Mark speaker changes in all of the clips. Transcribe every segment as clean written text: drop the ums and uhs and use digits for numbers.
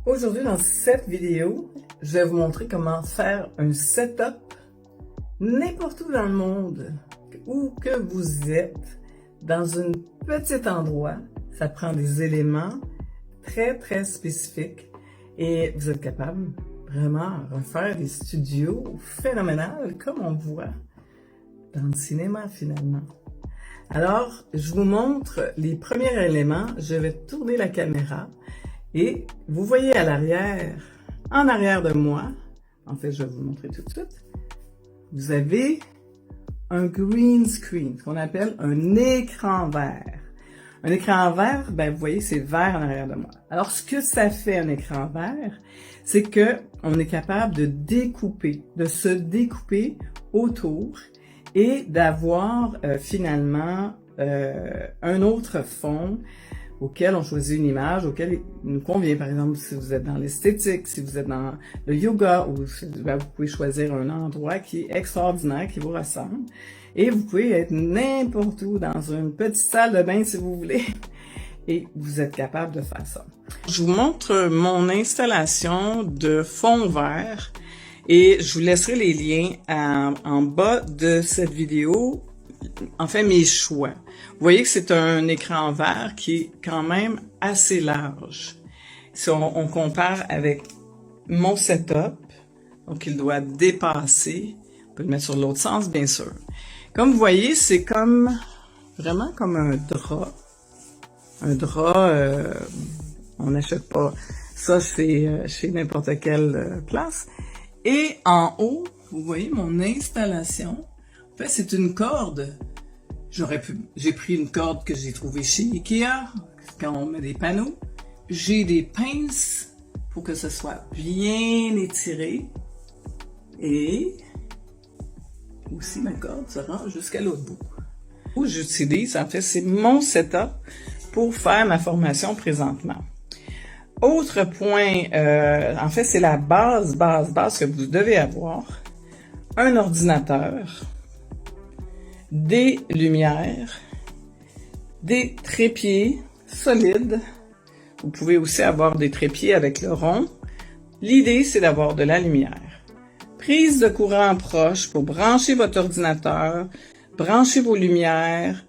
Speaker 1: Aujourd'hui, dans cette vidéo, je vais vous montrer comment faire un setup n'importe où dans le monde, où que vous êtes, dans un petit endroit. Ça prend des éléments très spécifiques et vous êtes capable vraiment de refaire des studios phénoménales comme on voit dans le cinéma finalement. Alors, je vous montre les premiers éléments. Je vais tourner la caméra et vous voyez à l'arrière, en arrière de moi, en fait, je vais vous montrer tout de suite, vous avez un green screen, ce qu'on appelle un écran vert. Un écran vert, ben vous voyez, c'est vert en arrière de moi. Alors, ce que ça fait un écran vert, c'est que on est capable de découper, de se découper autour et d'avoir finalement un autre fond auquel on choisit une image, auquel il nous convient. Par exemple, si vous êtes dans l'esthétique, si vous êtes dans le yoga, ou ben, vous pouvez choisir un endroit qui est extraordinaire, qui vous ressemble. Et vous pouvez être n'importe où, dans une petite salle de bain si vous voulez. Et vous êtes capable de faire ça. Je vous montre mon installation de fond vert. Et je vous laisserai les liens en bas de cette vidéo, en fait mes choix. Vous voyez que c'est un écran vert qui est quand même assez large. Si on compare avec mon setup, donc il doit dépasser, on peut le mettre sur l'autre sens bien sûr. Comme vous voyez, c'est comme vraiment comme un drap. Un drap, on n'achète pas ça chez n'importe quelle place. Et en haut, vous voyez mon installation. En fait, c'est une corde. J'ai pris une corde que j'ai trouvée chez Ikea, quand on met des panneaux. J'ai des pinces pour que ce soit bien étiré. Et aussi ma corde se rend jusqu'à l'autre bout. Où j'utilise, en fait, c'est mon setup pour faire ma formation présentement. Autre point, en fait, c'est la base que vous devez avoir. Un ordinateur, des lumières, des trépieds solides. Vous pouvez aussi avoir des trépieds avec le rond. L'idée, c'est d'avoir de la lumière. Prise de courant proche pour brancher votre ordinateur, brancher vos lumières.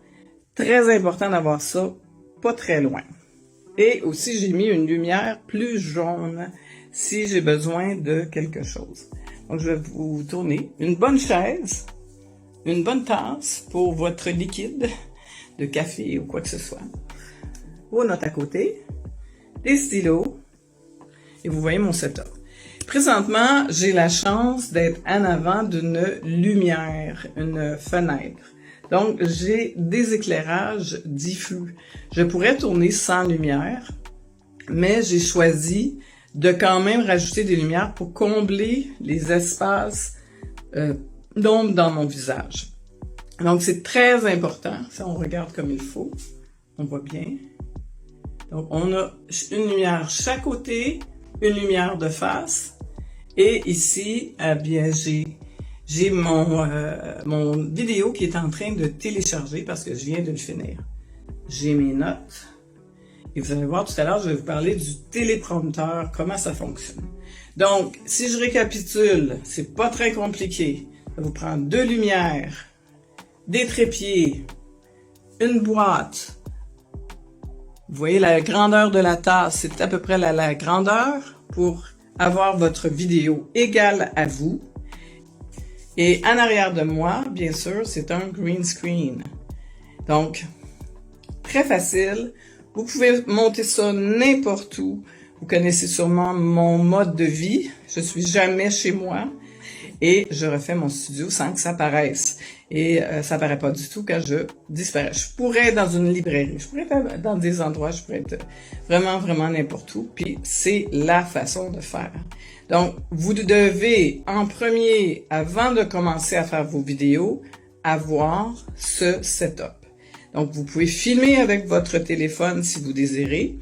Speaker 1: Très important d'avoir ça pas très loin. Et aussi, j'ai mis une lumière plus jaune si j'ai besoin de quelque chose. Donc, je vais vous tourner une bonne chaise, une bonne tasse pour votre liquide de café ou quoi que ce soit. Vos notes à côté, des stylos, et vous voyez mon setup. Présentement, j'ai la chance d'être en avant d'une lumière, une fenêtre. Donc, j'ai des éclairages diffus. Je pourrais tourner sans lumière, mais j'ai choisi de quand même rajouter des lumières pour combler les espaces d'ombre dans mon visage. Donc, c'est très important. Si on regarde comme il faut, on voit bien. Donc, on a une lumière chaque côté, une lumière de face. Et ici, bien, j'ai mon vidéo qui est en train de télécharger parce que je viens de le finir. J'ai mes notes. Et vous allez voir tout à l'heure, je vais vous parler du téléprompteur, comment ça fonctionne. Donc, si je récapitule, c'est pas très compliqué. Ça vous prend deux lumières, des trépieds, une boîte. Vous voyez la grandeur de la tasse, c'est à peu près la grandeur pour avoir votre vidéo égale à vous. Et en arrière de moi, bien sûr, c'est un green screen. Donc, très facile. Vous pouvez monter ça n'importe où. Vous connaissez sûrement mon mode de vie. Je suis jamais chez moi. Et je refais mon studio sans que ça paraisse. Et ça paraît pas du tout quand je disparais. Je pourrais être dans une librairie. Je pourrais être dans des endroits. Je pourrais être vraiment n'importe où. Puis c'est la façon de faire. Donc, vous devez, en premier, avant de commencer à faire vos vidéos, avoir ce setup. Donc, vous pouvez filmer avec votre téléphone si vous désirez.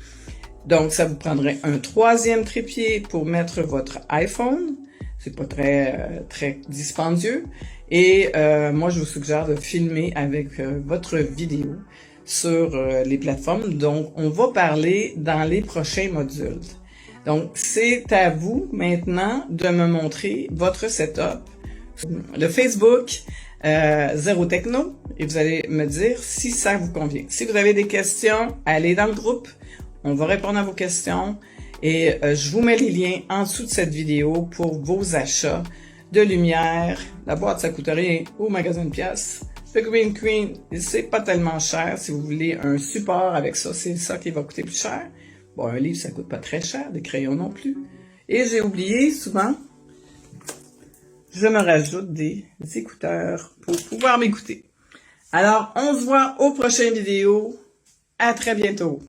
Speaker 1: Donc, ça vous prendrait un troisième trépied pour mettre votre iPhone. C'est pas très dispendieux. Et moi, je vous suggère de filmer avec votre vidéo sur les plateformes dont on va parler dans les prochains modules. Donc, c'est à vous maintenant de me montrer votre setup. Le Facebook Zéro Techno, et vous allez me dire si ça vous convient. Si vous avez des questions, allez dans le groupe. On va répondre à vos questions. Et je vous mets les liens en dessous de cette vidéo pour vos achats de lumière. La boîte, ça coûte rien au magasin de pièces. Le Green Queen, c'est pas tellement cher. Si vous voulez un support avec ça, c'est ça qui va coûter plus cher. Bon, un livre, ça coûte pas très cher, des crayons non plus. Et j'ai oublié souvent, je me rajoute des écouteurs pour pouvoir m'écouter. Alors, on se voit aux prochaines vidéos. À très bientôt.